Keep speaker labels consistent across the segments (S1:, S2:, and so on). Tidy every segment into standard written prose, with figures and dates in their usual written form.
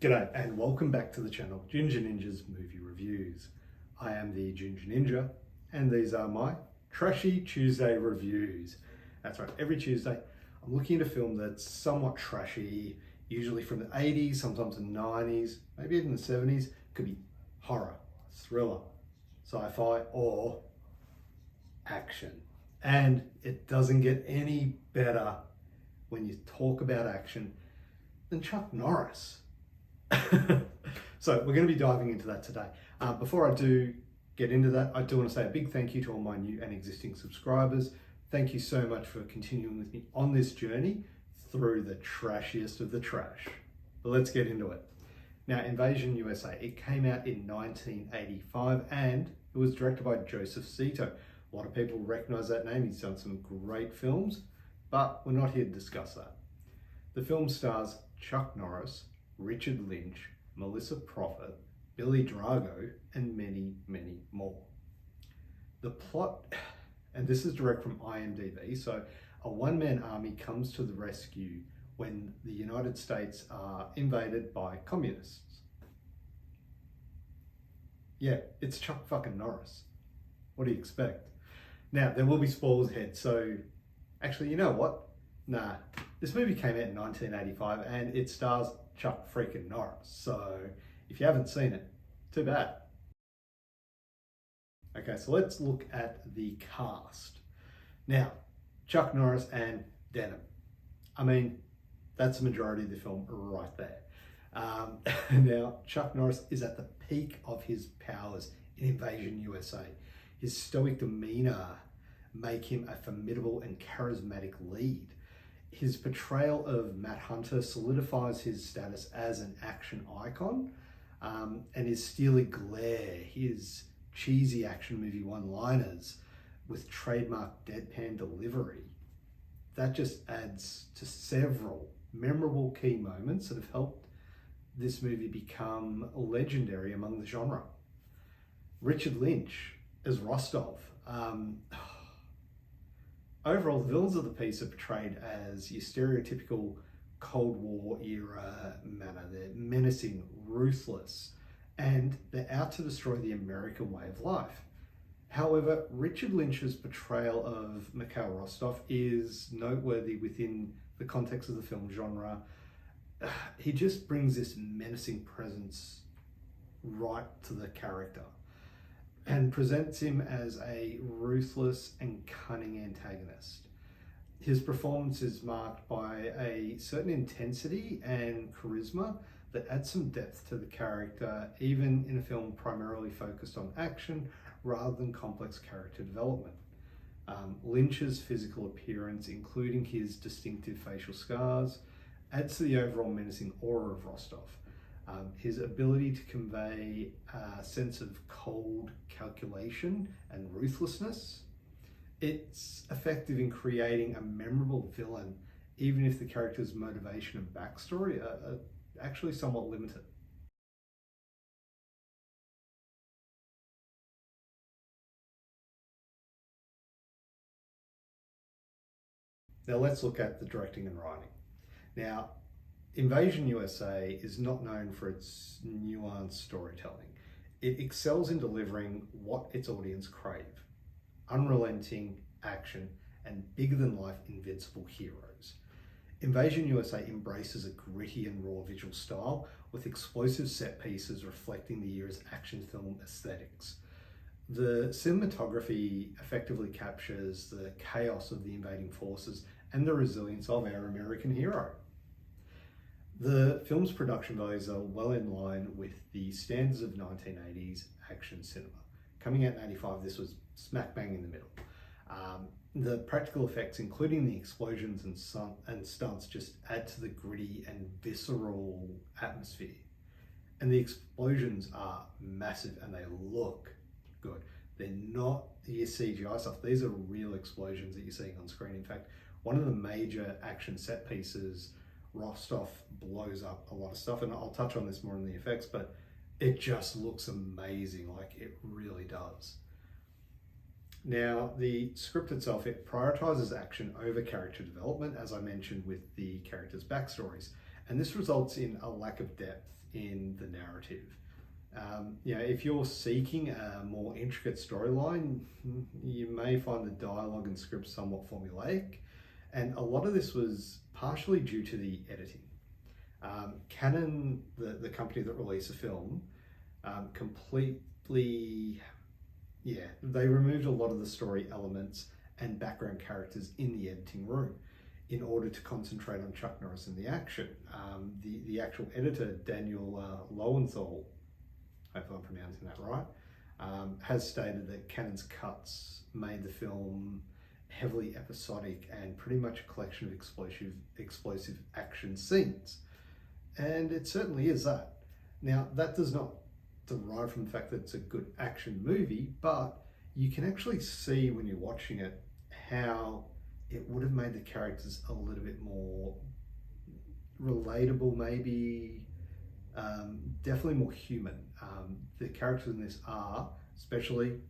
S1: G'day and welcome back to the channel Ginger Ninja's Movie Reviews. I am the Ginger Ninja and these are my Trashy Tuesday reviews. That's right, every Tuesday I'm looking at a film that's somewhat trashy, usually from the 80s, sometimes the 90s, maybe even the 70s. Could be horror, thriller, sci-fi or action. And it doesn't get any better when you talk about action than Chuck Norris. So we're going to be diving into that today. Before I do get into that, I do want to say a big thank you to all my new and existing subscribers. Thank you so much for continuing with me on this journey through the trashiest of the trash. But let's get into it. Now, Invasion USA, it came out in 1985 and it was directed by Joseph Zito. A lot of people recognize that name. He's done some great films, but we're not here to discuss that. The film stars Chuck Norris, Richard Lynch, Melissa Prophet, billydrago, and many, many more. The plot, and this is direct from IMDb, so a one-man army comes to the rescue when the United States are invaded by communists. Yeah, it's Chuck fucking Norris. What do you expect? Now, there will be spoilers ahead, so actually, you know what? Nah, this movie came out in 1985 and it stars Chuck freaking Norris. So if you haven't seen it, too bad. Okay, so let's look at the cast. Now, Chuck Norris and denim. I mean, that's the majority of the film right there. Now, Chuck Norris is at the peak of his powers in Invasion USA. His stoic demeanor make him a formidable and charismatic lead. His portrayal of Matt Hunter solidifies his status as an action icon, and his steely glare, his cheesy action movie one-liners with trademark deadpan delivery, that just adds to several memorable key moments that have helped this movie become legendary among the genre. Richard Lynch as Rostov. Overall, the villains of the piece are portrayed as your stereotypical Cold War era manner. They're menacing, ruthless, and they're out to destroy the American way of life. However, Richard Lynch's portrayal of Mikhail Rostov is noteworthy within the context of the film genre. He just brings this menacing presence right to the character and presents him as a ruthless and cunning antagonist. His performance is marked by a certain intensity and charisma that adds some depth to the character, even in a film primarily focused on action rather than complex character development. Lynch's physical appearance, including his distinctive facial scars, adds to the overall menacing aura of Rostov. His ability to convey a sense of cold calculation and ruthlessness, it's effective in creating a memorable villain, even if the character's motivation and backstory are actually somewhat limited. Now let's look at the directing and writing. Now, Invasion USA is not known for its nuanced storytelling. It excels in delivering what its audience crave: unrelenting action and bigger-than-life invincible heroes. Invasion USA embraces a gritty and raw visual style with explosive set pieces reflecting the era's action film aesthetics. The cinematography effectively captures the chaos of the invading forces and the resilience of our American hero. The film's production values are well in line with the standards of 1980s action cinema. Coming out in 85, this was smack bang in the middle. The practical effects, including the explosions and stunts, just add to the gritty and visceral atmosphere. And the explosions are massive and they look good. They're not your CGI stuff. These are real explosions that you're seeing on screen. In fact, one of the major action set pieces, Rostov blows up a lot of stuff, and I'll touch on this more in the effects, but it just looks amazing, like it really does. Now, the script itself, it prioritizes action over character development, as I mentioned with the characters' backstories, And this results in a lack of depth in the narrative. If you're seeking a more intricate storyline, you may find the dialogue and script somewhat formulaic, and a lot of this was partially due to the editing. Canon, the company that released the film, they removed a lot of the story elements and background characters in the editing room in order to concentrate on Chuck Norris and the action. The actual editor, Daniel Lowenthal, I hope I'm pronouncing that right, has stated that Canon's cuts made the film heavily episodic and pretty much a collection of explosive action scenes. And it certainly is that. Now, that does not derive from the fact that it's a good action movie, but you can actually see when you're watching it how it would have made the characters a little bit more relatable, maybe, definitely more human. The characters in this are, especially,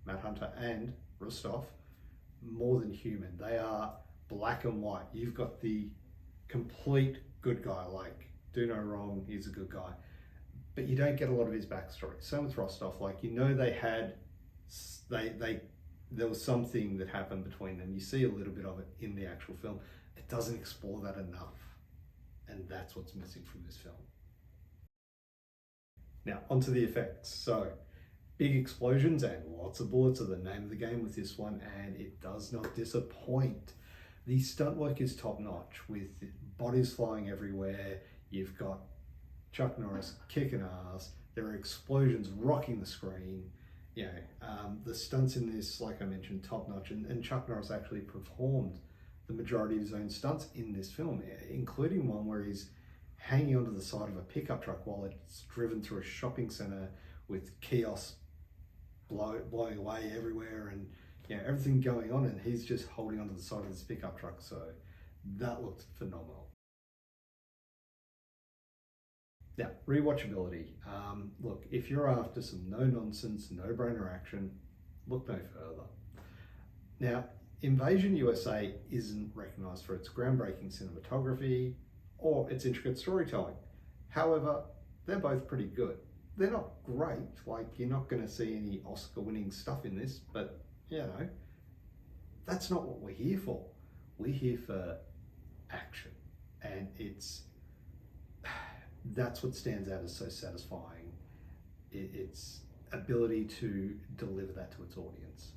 S1: Matt Hunter and Rostov, more than human. They are black and white. You've got the complete good guy, like, do no wrong, he's a good guy. But you don't get a lot of his backstory. Same with Rostov, there was something that happened between them. You see a little bit of it in the actual film. It doesn't explore that enough. And that's what's missing from this film. Now, onto the effects. So, big explosions and lots of bullets are the name of the game with this one, and it does not disappoint. The stunt work is top notch, with bodies flying everywhere. You've got Chuck Norris kicking ass. There are explosions rocking the screen. The stunts in this, like I mentioned, top notch. And Chuck Norris actually performed the majority of his own stunts in this film, including one where he's hanging onto the side of a pickup truck while it's driven through a shopping center with kiosks blowing away everywhere and everything going on, and he's just holding onto the side of this pickup truck. So that looked phenomenal. Now, rewatchability. Look, if you're after some no-nonsense, no-brainer action, look no further. Now, Invasion USA isn't recognised for its groundbreaking cinematography or its intricate storytelling. However, they're both pretty good. They're not great, like you're not going to see any Oscar-winning stuff in this, but that's not what we're here for. We're here for action, and that's what stands out as so satisfying. Its ability to deliver that to its audience.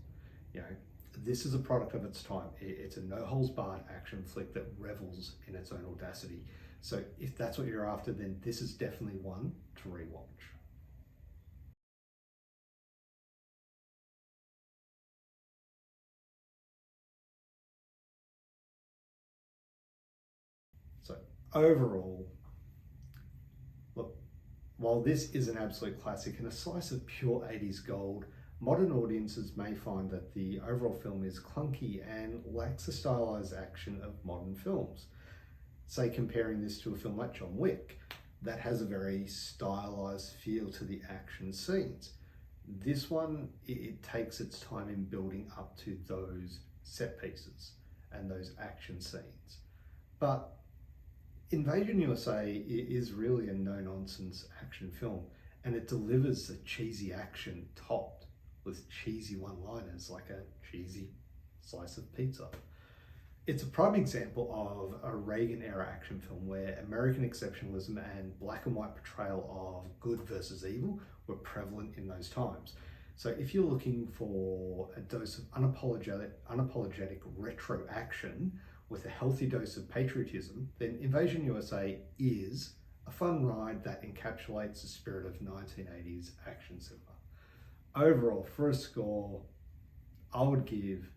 S1: This is a product of its time. It's a no-holds-barred action flick that revels in its own audacity. So if that's what you're after, then this is definitely one to rewatch. So overall, look, while this is an absolute classic and a slice of pure 80s gold, modern audiences may find that the overall film is clunky and lacks the stylized action of modern films. Say comparing this to a film like John Wick, that has a very stylized feel to the action scenes. This one, it takes its time in building up to those set pieces and those action scenes. But Invasion USA is really a no-nonsense action film, and it delivers the cheesy action topped with cheesy one-liners like a cheesy slice of pizza. It's a prime example of a Reagan-era action film where American exceptionalism and black and white portrayal of good versus evil were prevalent in those times. So if you're looking for a dose of unapologetic retro action with a healthy dose of patriotism, then Invasion USA is a fun ride that encapsulates the spirit of 1980s action cinema. Overall, for a score, I would give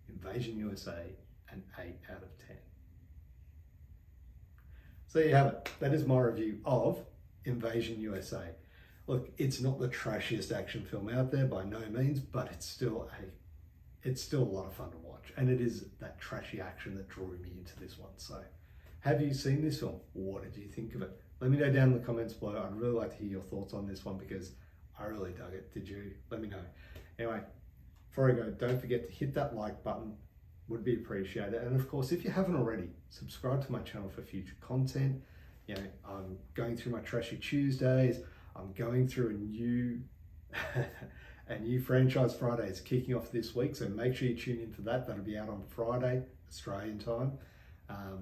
S1: Invasion USA an 8 out of 10. So there you have it. That is my review of Invasion USA. Look, it's not the trashiest action film out there by no means, but it's still a lot of fun to watch. And it is that trashy action that drew me into this one. So have you seen this film? What did you think of it? Let me know down in the comments below. I'd really like to hear your thoughts on this one because I really dug it. Did you? Let me know. Anyway, before I go, don't forget to hit that like button. Would be appreciated. And of course, if you haven't already, subscribe to my channel for future content. You know, I'm going through my Trashy Tuesdays. I'm going through a new franchise Friday is kicking off this week, so make sure you tune into that. That'll be out on Friday, Australian time,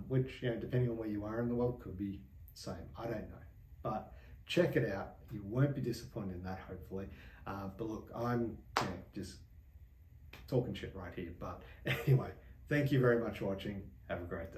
S1: which, you know, depending on where you are in the world, could be the same. I don't know, but check it out. You won't be disappointed in that, hopefully. But look, I'm, you know, just talking shit right here. But anyway, thank you very much for watching. Have a great day.